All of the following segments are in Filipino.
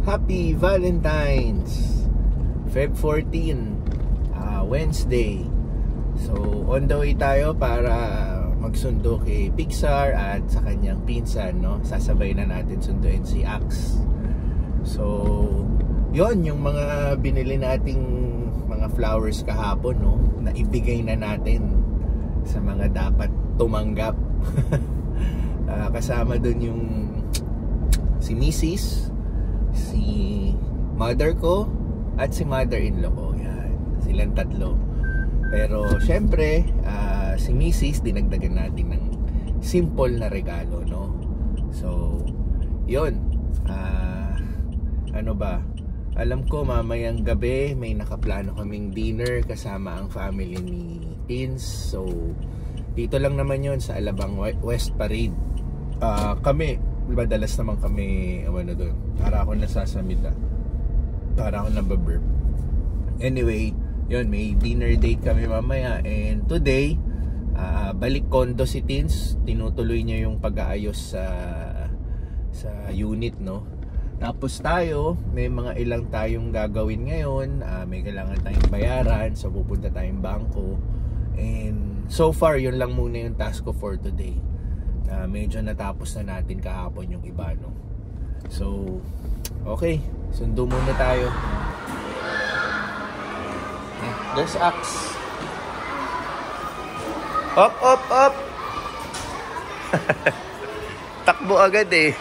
Happy Valentine's! Feb 14, Wednesday. So, on the way tayo para magsundo kay Pixar at sa kanyang pinsan, no? Sasabay na natin sunduin si Axe. So, yon yung mga binili nating mga flowers kahapon, no? Na ibigay na natin sa mga dapat tumanggap. Kasama dun yung si Mrs., si mother ko at si mother-in-law ko. Yan, silang tatlo. Pero syempre, si Mrs. dinagdagan natin ng simple na regalo, no? So, yun. Ano ba? Alam ko mamayang gabi may nakaplano kaming dinner kasama ang family ni Teens. So, dito lang naman yun sa Alabang West Parade. Kami, madalas naman kami doon. Para ako nasasamita. Para ako nababurp. Anyway, yun, may dinner date kami mamaya. And today, balik condo si Teens. Tinutuloy niya yung pag-aayos sa unit, no? Tapos tayo, may mga ilang tayong gagawin ngayon. May kailangan tayong bayaran. So pupunta tayong bangko. And so far, yun lang muna yung task ko for today. Medyo natapos na natin kahapon yung iba, no? So, okay, sundo muna tayo. There's Axe. Up, up, up. Takbo agad eh.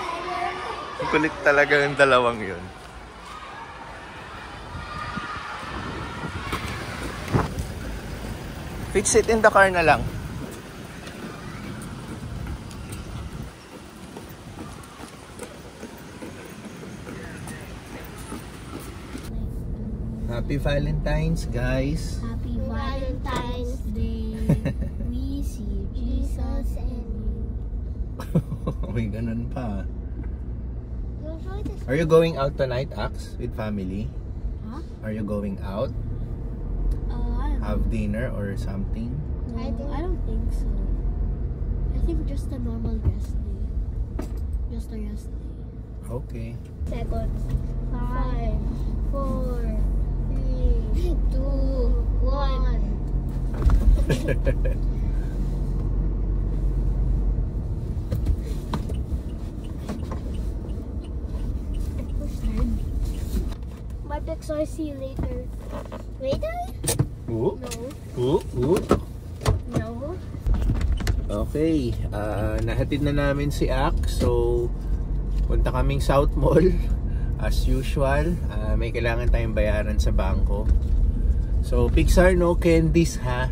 Kulit talaga yung dalawang yun. Fix it in the car na lang. Happy Valentine's, guys. Happy Valentine's Day. We see Jesus and you. May ganun pa. Are you going out tonight, Axe, with family? Huh? Are you going out? I don't Have dinner or something? know. I don't think so. I think just a normal rest day. Just a rest day. Okay. Seconds. 5, 4, 3, 2, 1. My Pixar, see you later. Later? Ooh. No. Ooh, ooh. No. Okay, nahatid na namin si Axe. So, punta kaming South Mall. As usual, may kailangan tayong bayaran sa bangko. So, Pixar, no candies, ha?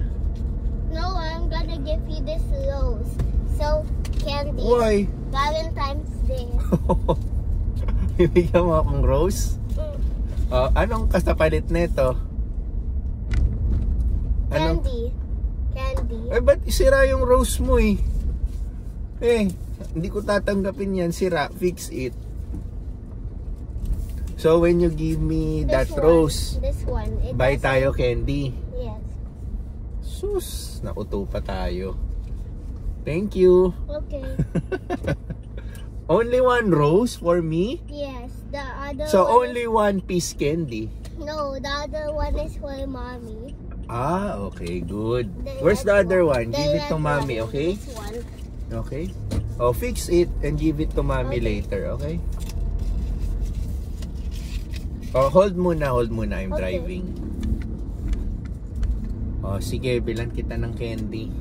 No, I'm gonna give you this rose. So, candy. Why? Valentine's Day. Bibigyan mo akong rose? Anong kasapalit nito? Candy. Candy. Eh, ba't isira yung rose mo eh? Hindi ko tatanggapin yan. Sira. Fix it. So, when you give me that rose, This one. buy tayo candy. Yes. Sus, nauto pa tayo. Thank you. Okay. Only one rose for me? Yes. The other So, one only one piece candy? No, the other one is for mommy. Okay, good. The Where's the red other one? one? The Give it red to mommy, one is okay? This one. Okay. Fix it and give it to mommy Okay. later, okay? Hold muna. I'm Okay. driving. Sige, bilan kita ng candy.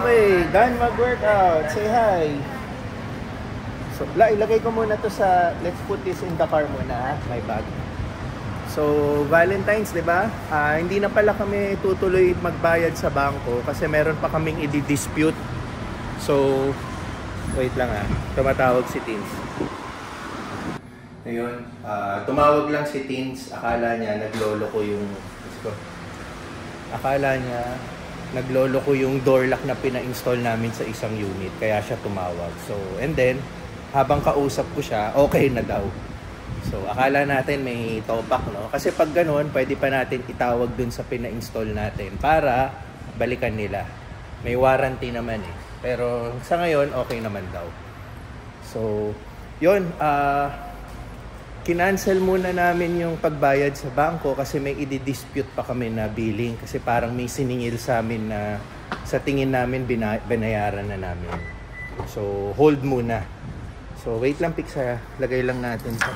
Okay, done mag-workout. Say hi. So, ilagay ko muna to sa, let's put this in the car muna, ha? My bag. So, Valentine's, di ba? Hindi na pala kami tutuloy magbayad sa bangko kasi meron pa kaming i-dispute. So, wait lang ha. Tumatawag si Tins. Ngayon, tumawag lang si Tins. Akala niya nagloloko yung door lock na pina-install namin sa isang unit. Kaya siya tumawag. So, and then, habang kausap ko siya, okay na daw. So, akala natin may topak, no? Kasi pag ganun, pwede pa natin itawag dun sa pina-install natin para balikan nila. May warranty naman eh. Pero sa ngayon, okay naman daw. So, yun. Kinancel muna namin yung pagbayad sa bangko kasi may i-dispute pa kami na billing. Kasi parang may siningil sa amin na sa tingin namin binayaran na namin. So, hold muna. So, wait lang, Pixar. Lagay lang natin ito.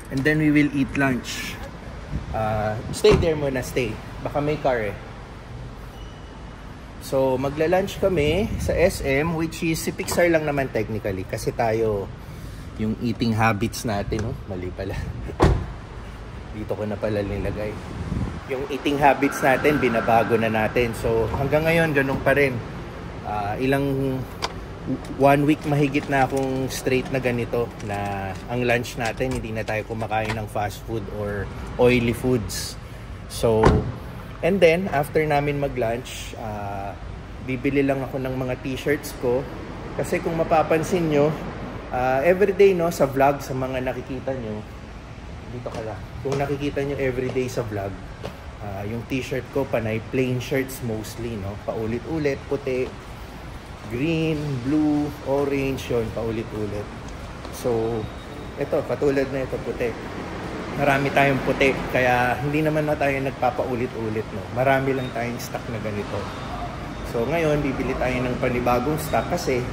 And then we will eat lunch. Stay there muna, stay. Baka may car eh. So, magla-lunch kami sa SM, which is si Pixar lang naman technically. Kasi tayo, yung eating habits natin, oh, mali pala. Dito ko na pala nilagay. Yung eating habits natin, binabago na natin. So, hanggang ngayon, ganun pa rin. 1 week mahigit na akong straight na ganito na ang lunch natin hindi na tayo kumakain ng fast food or oily foods. So, and then after namin mag-lunch, bibili lang ako ng mga t-shirts ko kasi kung mapapansin nyo, everyday no sa vlog, sa mga nakikita nyo dito ka lang, kung nakikita nyo everyday sa vlog, yung t-shirt ko panay plain shirts mostly, no, paulit-ulit, puti, green, blue, orange, yun, paulit-ulit. So, ito, katulad na ito, puti. Marami tayong puti, kaya hindi naman na tayo nagpapaulit-ulit, no? Marami lang tayong stock na ganito. So, ngayon, bibili tayo ng panibagong stock kasi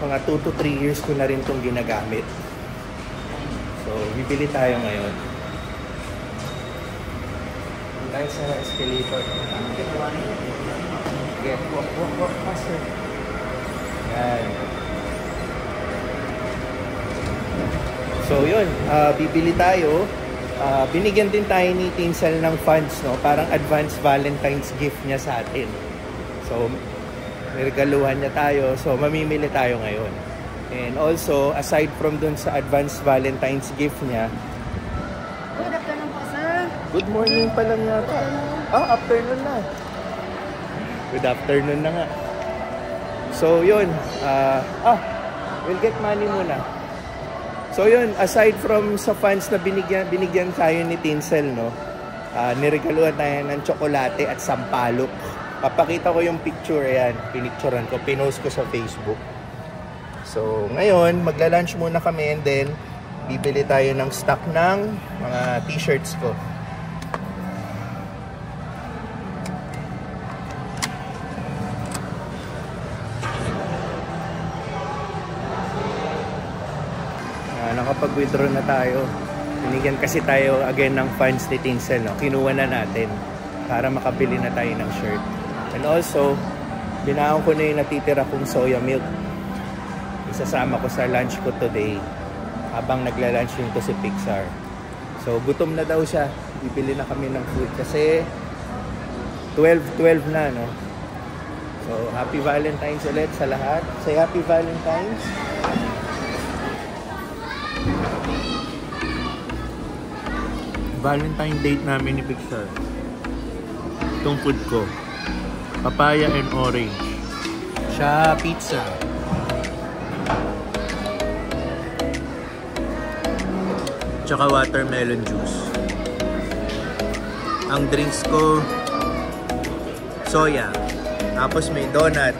mga 2 to 3 years ko na rin itong ginagamit. So, bibili tayo ngayon. Tayo sa escalator. Okay, walk faster. Yan. So yun, bibili tayo. Binigyan din tayo ni Tinsel ng funds, no? Parang advance Valentine's gift niya sa atin. So, niregaluhan niya tayo. So, mamimili tayo ngayon. And also, aside from dun sa advance Valentine's gift niya, Good afternoon po, sir. good morning pa lang yata. Afternoon na. Good afternoon na nga. So yun, we'll get money muna. So yun, aside from sa funds na binigyan tayo ni Tinsel, no, niregaluhan tayo ng tsokolate at sampalok. Papakita ko yung picture, ayan, pinicturean ko, pinost ko sa Facebook. So ngayon, magla-lunch muna kami and then bibili tayo ng stock ng mga t-shirts ko. Nakapag-withdraw na tayo. Binigyan kasi tayo again ng funds ni Tinsel, no? Kinuha na natin para makabili na tayo ng shirt. And also, binaon ko na yung natitira kong soya milk. Isasama ko sa lunch ko today habang nagla-lunch yun ko si Pixar. So, gutom na daw siya. Bibili na kami ng food kasi 12 na, no? So, Happy Valentine's ulit sa lahat. Say Happy Valentine's. Valentine date namin ni Pixar. Itong food ko, papaya and orange. Siya pizza. Tsaka watermelon juice. Ang drinks ko, soya. Tapos may donut.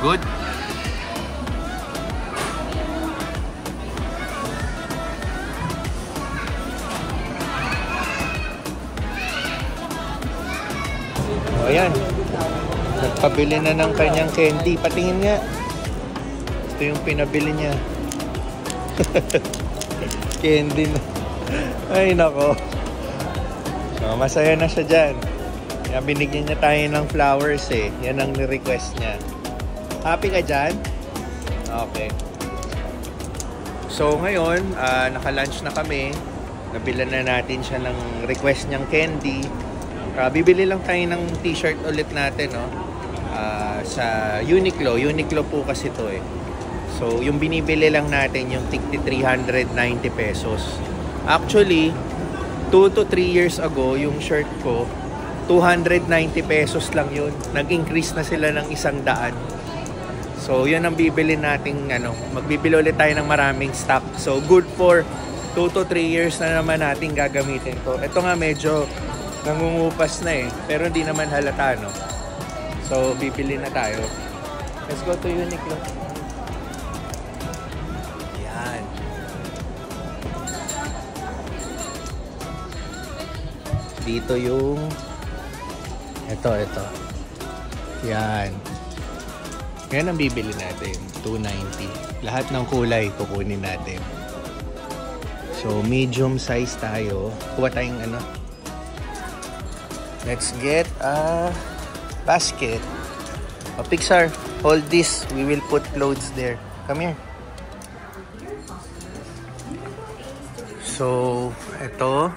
Good? O yan. Nagpabili na ng kanyang candy. Patingin nga. Ito yung pinabili niya. Candy na. Ay, nako. So, masaya na siya dyan. Kaya binigyan niya tayo ng flowers eh. Yan ang ni-request niya. Happy ka dyan? Okay. So, ngayon, naka-lunch na kami. Nabilan na natin siya ng request niyang candy. Bibili lang tayo ng t-shirt ulit natin, no? Sa Uniqlo. Uniqlo po kasi to eh. So, yung binibili lang natin yung tigti 390 pesos. Actually, 2 to 3 years ago, yung shirt ko, 290 pesos lang yun. Nag-increase na sila ng 100. So, yun ang bibili natin, magbibili ulit tayo ng maraming stock. So, good for 2 to 3 years na naman natin gagamitin to. Ito nga medyo nangungupas na eh. Pero hindi naman halata, no? So, bibili na tayo. Let's go to Uniqlo. Yan. Dito yung ito. Yan. Yan ang bibili natin. 290. Lahat ng kulay kukunin natin. So, medium size tayo. Kuha tayong Let's get a basket. Pixar, hold this. We will put clothes there. Come here. So, ito.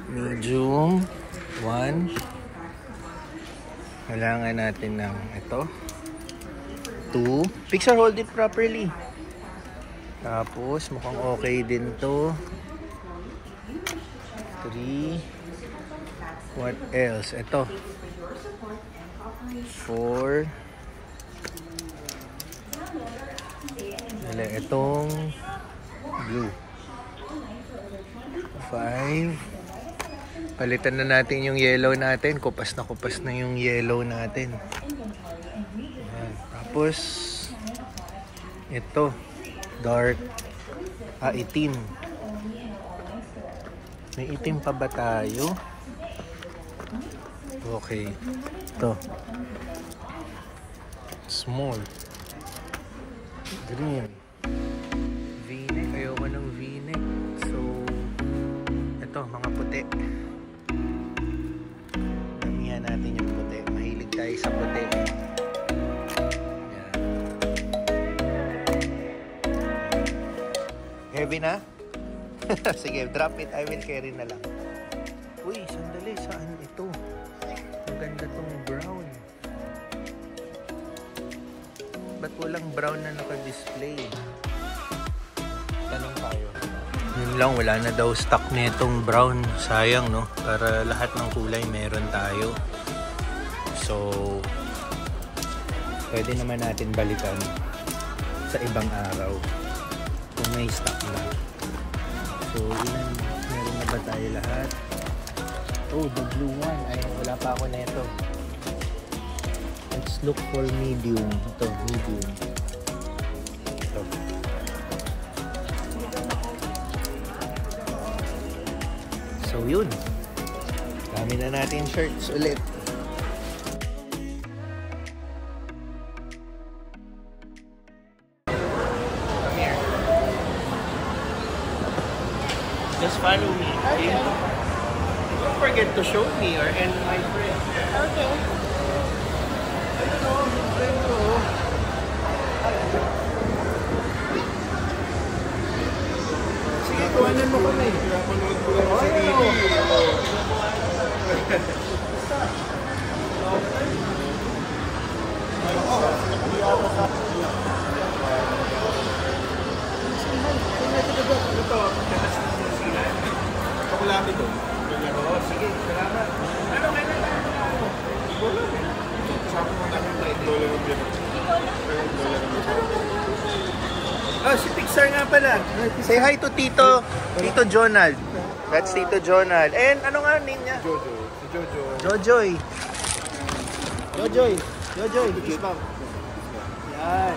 Medium. 1. Kailangan natin ng ito. 2. Pixar, hold it properly. Tapos, mukhang okay din to. 3. What else? Ito. 4. Itong blue. 5. Palitan na natin yung yellow natin. Kupas na yung yellow natin. Ayan. Tapos, ito. Dark. Itim. May itim pa ba tayo? Okay. Ito. Small. Green. V-neck. Ayoko ng V-neck. So, ito, mga puti. Damihan natin yung puti. Mahilig tayo sa puti. Yan. Heavy na? Sige, drop it. I will carry na lang. Uy, sandali. Saan ito? Maganda tong brown. Ba't walang brown na naka-display? Tanong tayo. Yun lang, wala na daw stock nitong brown. Sayang, no? Para lahat ng kulay meron tayo. So, pwede naman natin balikan sa ibang araw kung may stock na. So, ilan? Meron na ba tayo lahat? Oh, the blue one. Ay, wala pa ako na ito. Let's look for medium. Ito, medium. Ito. So, yun. Dami na natin shirts ulit. Come here. Just follow me. Okay? Don't forget to show me or and my friend. Okay. Sige, kuhanan mo kami. Chocolate to. Sige, salamat. Ano kayo na? Wala eh. Sabi mo namin $1. Si Pixar nga pala. Say hi to Tito Jonald. That's Tito Jonald. And ano nga name niya? Jojo. Si Jojo. Jojoy. Yan.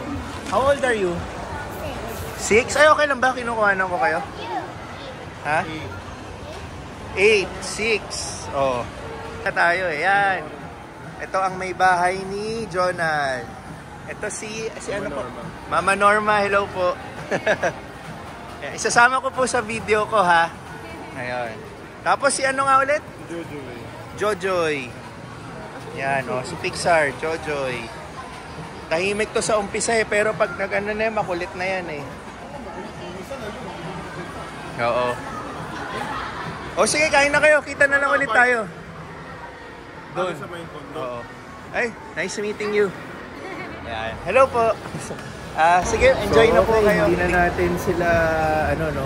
How old are you? 6? Ay, okay lang ba? Kinukuhanan ko kayo? Ha? 8, 6. Oh. Na tayo eh. Yan. Ito ang may bahay ni Jonald. Ito si ano po? Mama Norma, hello po. Isasama ko po sa video ko ha. Ayun. Tapos si ano nga ulit? Jojoy. Jojoy. Yan, si Pixar, Jojoy. Tahimik to sa umpisa pero pag nag-ano na yan, makulit na yan Oo. Sige, kain na kayo. Kita na lang ulit tayo. Doon. Oo. Ay, nice meeting you. Yan. Hello po. Sige, enjoy na po kayo. Hindi na natin sila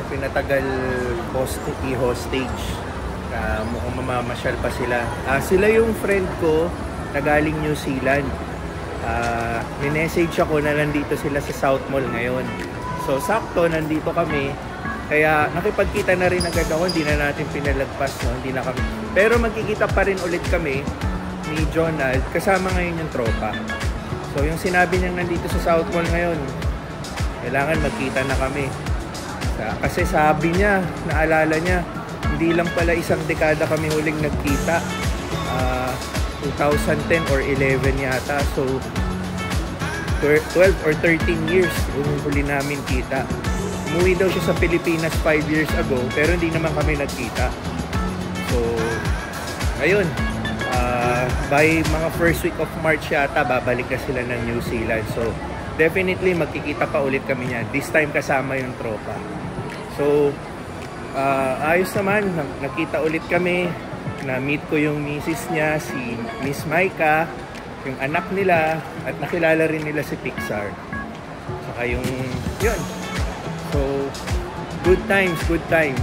pinatagal hostage. Mukhang mamamasyal pa sila. Sila yung friend ko na galing New Zealand. Minessage ako na nandito sila sa South Mall ngayon. So sakto nandito kami. Kaya nakipagkita na rin agad ako, hindi na natin pinalagpas, hindi na kami. Pero magkikita pa rin ulit kami ni Jonald, kasama ngayon yung tropa. So yung sinabi niyang nandito sa South Mall ngayon, kailangan magkita na kami. Kasi sabi niya, naalala niya, hindi lang pala isang dekada kami huling nagkita. 2010 or 11 yata. So 12 or 13 years yung huli namin kita. Umuwi daw siya sa Pilipinas 5 years ago, pero hindi naman kami nagkita. So ayun, by mga first week of March yata, babalik na sila ng New Zealand. So definitely magkikita pa ulit kami niyan. This time kasama yung tropa. So ayos naman, nakita ulit kami. Na-meet ko yung misis niya, si Miss Maika, yung anak nila, at nakilala rin nila si Pixar. Saka yung, yun. So, good times, good times.